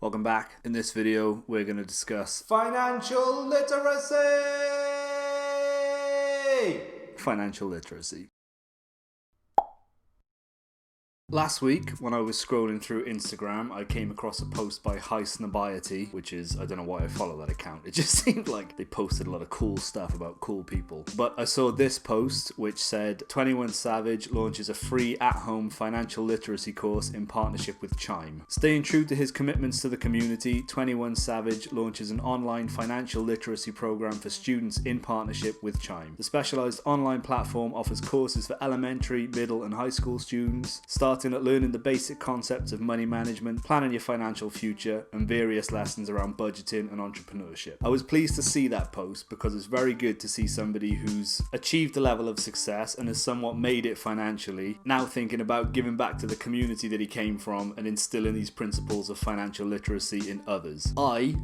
Welcome back. In this video, we're going to discuss financial literacy. Financial literacy. Last week, when I was scrolling through Instagram, I came across a post by High Snobiety, which is, I don't know why I follow that account. It just seemed like they posted a lot of cool stuff about cool people. But I saw this post, which said, 21 Savage launches a free at-home financial literacy course in partnership with Chime. Staying true to his commitments to the community, 21 Savage launches an online financial literacy program for students in partnership with Chime. The specialized online platform offers courses for elementary, middle, and high school students, starting at learning the basic concepts of money management, planning your financial future, and various lessons around budgeting and entrepreneurship. I was pleased to see that post because it's very good to see somebody who's achieved a level of success and has somewhat made it financially, now thinking about giving back to the community that he came from and instilling these principles of financial literacy in others. I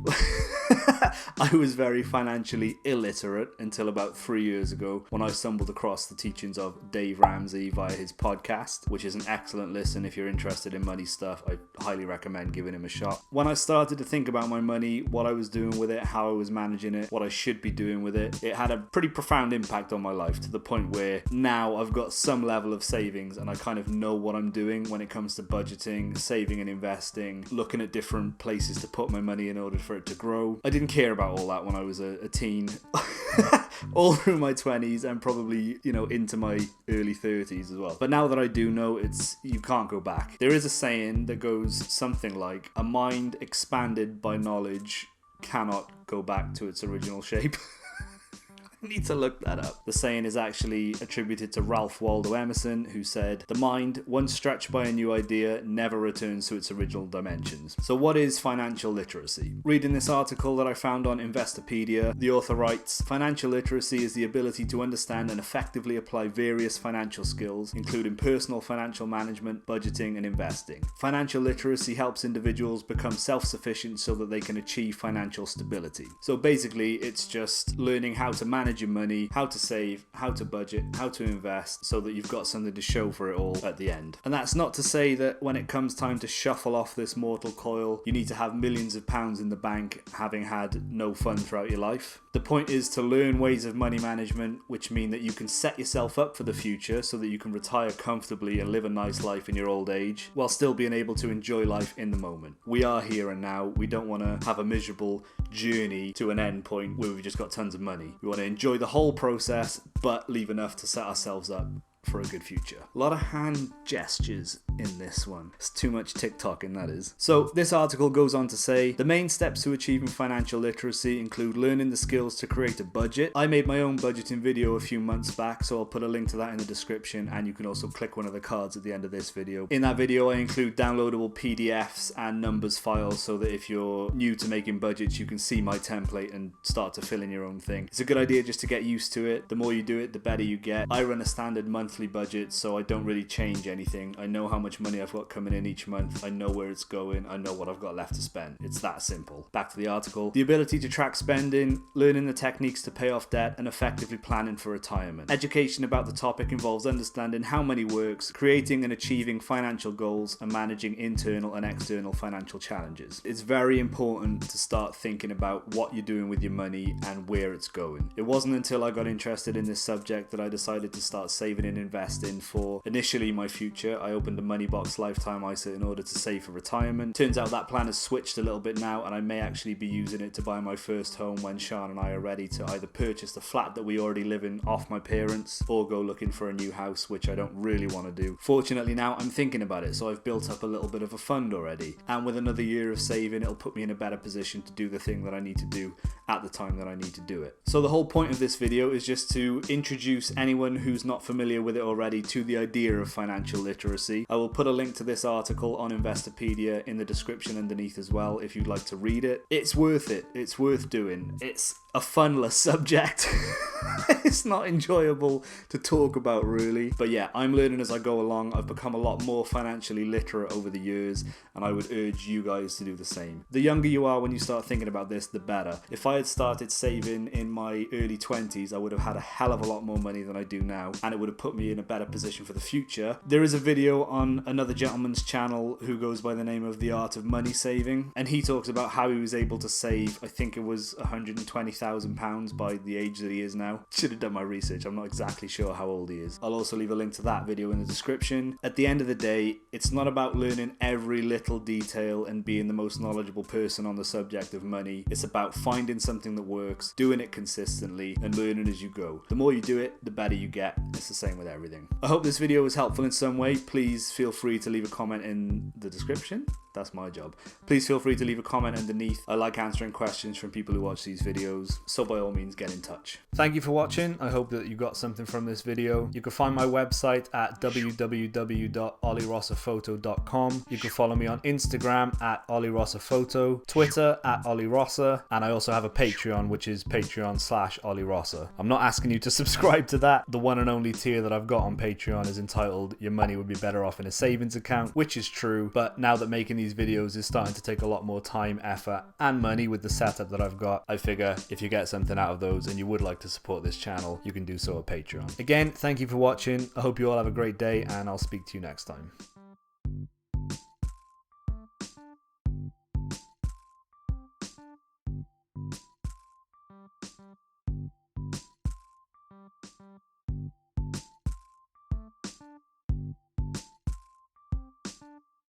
was very financially illiterate until about 3 years ago when I stumbled across the teachings of Dave Ramsey via his podcast, which is an excellent listen if you're interested in money stuff. I highly recommend giving him a shot. When I started to think about my money, what I was doing with it, how I was managing it, what I should be doing with it, it had a pretty profound impact on my life to the point where now I've got some level of savings and I kind of know what I'm doing when it comes to budgeting, saving and investing, looking at different places to put my money in order for it to grow. I didn't care about all that when I was a teen. All through my 20s and probably, into my early 30s as well. But now that I do know, you can't go back. There is a saying that goes something like, a mind expanded by knowledge cannot go back to its original shape. I need to look that up. The saying is actually attributed to Ralph Waldo Emerson, who said, "The mind, once stretched by a new idea, never returns to its original dimensions." So what is financial literacy? Reading this article that I found on Investopedia, the author writes, "Financial literacy is the ability to understand and effectively apply various financial skills, including personal financial management, budgeting, and investing. Financial literacy helps individuals become self-sufficient so that they can achieve financial stability." So basically, it's just learning how to manage your money, how to save, how to budget, how to invest, so that you've got something to show for it all at the end. And that's not to say that when it comes time to shuffle off this mortal coil, you need to have millions of pounds in the bank having had no fun throughout your life. The point is to learn ways of money management which mean that you can set yourself up for the future so that you can retire comfortably and live a nice life in your old age while still being able to enjoy life in the moment. We are here and now. We don't want to have a miserable journey to an end point where we've just got tons of money. We want to enjoy the whole process but leave enough to set ourselves up for a good future. A lot of hand gestures in this one. It's too much TikToking, that is. So this article goes on to say, the main steps to achieving financial literacy include learning the skills to create a budget. I made my own budgeting video a few months back, so I'll put a link to that in the description, and you can also click one of the cards at the end of this video. In that video, I include downloadable PDFs and numbers files so that if you're new to making budgets, you can see my template and start to fill in your own thing. It's a good idea just to get used to it. The more you do it, the better you get. I run a standard monthly budget, so I don't really change anything. I know how much money I've got coming in each month. I know where it's going. I know what I've got left to spend. It's that simple. Back to the article. The ability to track spending, learning the techniques to pay off debt, and effectively planning for retirement. Education about the topic involves understanding how money works, creating and achieving financial goals, and managing internal and external financial challenges. It's very important to start thinking about what you're doing with your money and where it's going. It wasn't until I got interested in this subject that I decided to start saving and investing for initially my future. I opened a Money Box Lifetime ISA in order to save for retirement. Turns out that plan has switched a little bit now, and I may actually be using it to buy my first home when Sean and I are ready to either purchase the flat that we already live in off my parents or go looking for a new house, which I don't really want to do. Fortunately now I'm thinking about it, so I've built up a little bit of a fund already, and with another year of saving it'll put me in a better position to do the thing that I need to do at the time that I need to do it. So the whole point of this video is just to introduce anyone who's not familiar with it already to the idea of financial literacy. I will put a link to this article on Investopedia in the description underneath as well if you'd like to read it. It's worth it. It's worth doing. It's a funless subject. It's not enjoyable to talk about really. But yeah, I'm learning as I go along. I've become a lot more financially literate over the years, and I would urge you guys to do the same. The younger you are when you start thinking about this, the better. If I had started saving in my early 20s, I would have had a hell of a lot more money than I do now, and it would have put me in a better position for the future. There is a video on on another gentleman's channel who goes by the name of The Art of Money Saving, and he talks about how he was able to save, I think it was £120,000 by the age that he is now. Should have done my research, I'm not exactly sure how old he is. I'll also leave a link to that video in the description. At the end of the day, it's not about learning every little detail and being the most knowledgeable person on the subject of money. It's about finding something that works, doing it consistently, and learning as you go. The more you do it, the better you get. It's the same with everything. I hope this video was helpful in some way. Please feel free to leave a comment in the description. That's my job. Please feel free to leave a comment underneath. I like answering questions from people who watch these videos, so by all means get in touch. Thank you for watching. I hope that you got something from this video. You can find my website at www.ollyrosaphoto.com. You can follow me on Instagram at ollyrosaphoto, Twitter at ollyrossa, and I also have a Patreon, which is patreon.com/ollyrossa. I'm not asking you to subscribe to that. The one and only tier that I've got on Patreon is entitled Your Money Would Be Better Off in a Savings Account, which is true, but now that making these videos is starting to take a lot more time, effort, and money with the setup that I've got, I figure if you get something out of those and you would like to support this channel, you can do so at Patreon. Again, thank you for watching. I hope you all have a great day, and I'll speak to you next time.